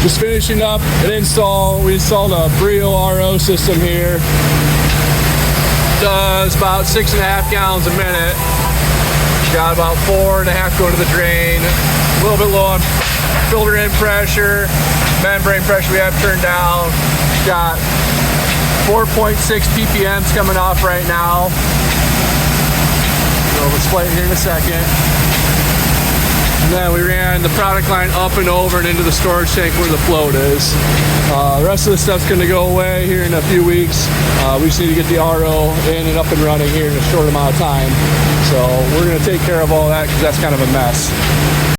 Just finishing up an install. We installed a Brio RO system here. Does about 6.5 gallons a minute. Got about 4.5 going to the drain. A little bit low on filter in pressure. Membrane pressure we have turned down. Got 4.6 ppms coming off right now. So we'll display it here in a second. And then we ran the product line up and over and into the storage tank where the float is. The rest of the stuff's going to go away here in a few weeks. We just need to get the RO in and up and running here in a short amount of time. So we're going to take care of all that because that's kind of a mess.